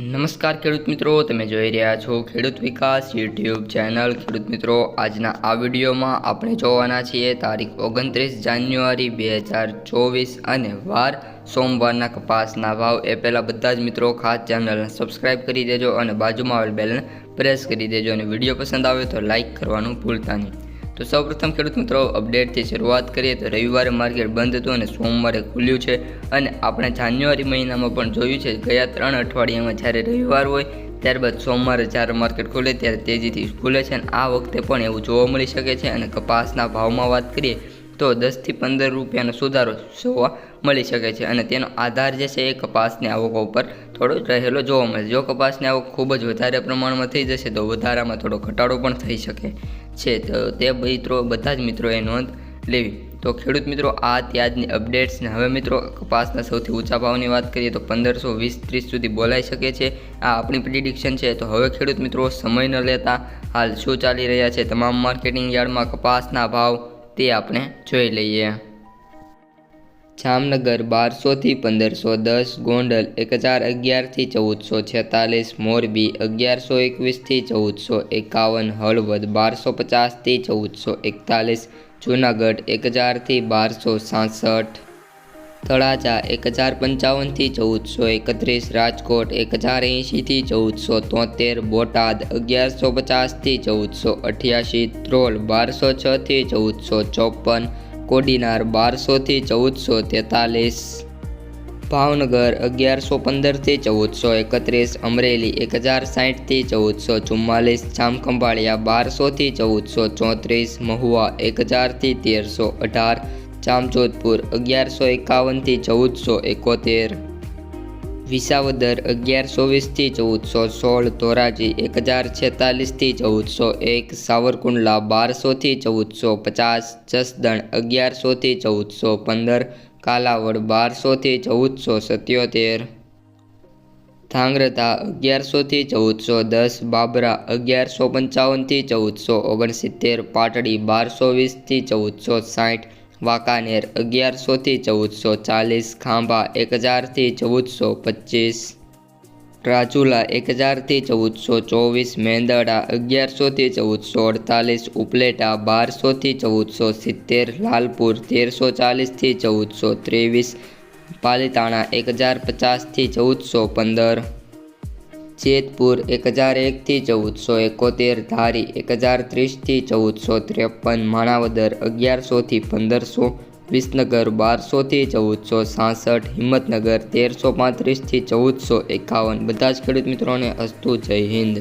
નમસ્કાર ખેડૂત મિત્રો, તમે જોઈ રહ્યા છો ખેડૂત વિકાસ યુટ્યુબ ચેનલ। ખેડૂત મિત્રો, આજના આ વિડીયોમાં આપણે જોવાના છીએ તારીખ 29 જાન્યુઆરી 2024 અને વાર સોમવારના કપાસના ભાવ। એ પહેલાં બધા જ મિત્રો ખાસ ચેનલને સબસ્ક્રાઈબ કરી દેજો અને બાજુમાં આવેલ બેલને પ્રેસ કરી દેજો અને વિડીયો પસંદ આવે તો લાઇક કરવાનું ભૂલતા નહીં। તો સૌપ્રથમ ખેડૂત મિત્રો, અપડેટથી શરૂઆત કરીએ તો રવિવારે માર્કેટ બંધ હતું અને સોમવારે ખુલ્યું છે અને આપણે જાન્યુઆરી મહિનામાં પણ જોયું છે ગયા 3 અઠવાડિયામાં જ્યારે રવિવાર હોય ત્યારબાદ સોમવારે જ્યારે માર્કેટ ખુલે ત્યારે તેજીથી ખુલે છે અને આ વખતે પણ એવું જોવા મળી શકે છે। અને કપાસના ભાવમાં વાત કરીએ તો 10 થી 15 રૂપિયાનો સુધારો જોવા મળી શકે છે અને તેનો આધાર જે છે એ કપાસની આવકો ઉપર થોડો રહેલો જોવા મળે। જો કપાસની આવક ખૂબ જ વધારે પ્રમાણમાં થઈ જશે તો વધારામાં થોડો ઘટાડો પણ થઈ શકે છે, તો તે બધા જ મિત્રોએ નોંધ લેવી। તો ખેડૂત મિત્રો, આ ત્યાજની અપડેટ્સ ને હવે મિત્રો કપાસના સૌથી ઊંચા ભાવની વાત કરીએ તો 1520-30 સુધી બોલાઈ શકે છે। આ આપણી પ્રિડિક્શન છે। તો હવે ખેડૂત મિત્રો, સમય ન લેતા હાલ શું ચાલી રહ્યા છે તમામ માર્કેટિંગ યાર્ડમાં કપાસના ભાવ તે આપણે જોઈ લઈએ। જામનગર 1200 થી 1510, ગોંડલ 1011 થી 1446, મોરબી 1121 થી 1451, હળવદ 1250 થી 1441, જૂનાગઢ 1000 થી 1267, તળાજા 1055 થી 1431, રાજકોટ 1080 થી 1473, બોટાદ 1150 થી 1488, ધ્રોલ 1206 થી 1454, કોડીનાર 1200 થી 1443, ભાવનગર 1115 થી 1431, અમરેલી 1060 થી 1444, જામખંભાળિયા 1200 થી 1434, મહુવા 1000 થી 1318, જામજોધપુર 1151 થી 1471, વિસાવદર 1120 થી 1416, ધોરાજી 1046 થી 1401, સાવરકુંડલા 1200 થી 1450, જસદણ 1100 થી 1415, કાલાવડ 1200 થી 1477, ધાંગ્રધા 1100 થી 1410, બાબરા 1155 થી 1469, પાટડી 1220 થી 1460, વાંકાનેર 1100 થી 1440, ખાંભા 1000 થી 1425, રાજુલા 1000 થી 1424, મેંદરડા 1100 થી 1448, ઉપલેટા 1200 થી 1470, લાલપુર 1340 થી 1423, પાલીતાણા 1050 થી 1415, જેતપુર 1001 થી 1471, ધારી 1030 થી 1453, માણાવદર 1100 થી 1500, વિસનગર 1200 થી 1466, હિંમતનગર 1335 થી 1451। બધા જ ખેડૂત મિત્રોને અસ્તુ જય હિન્દ।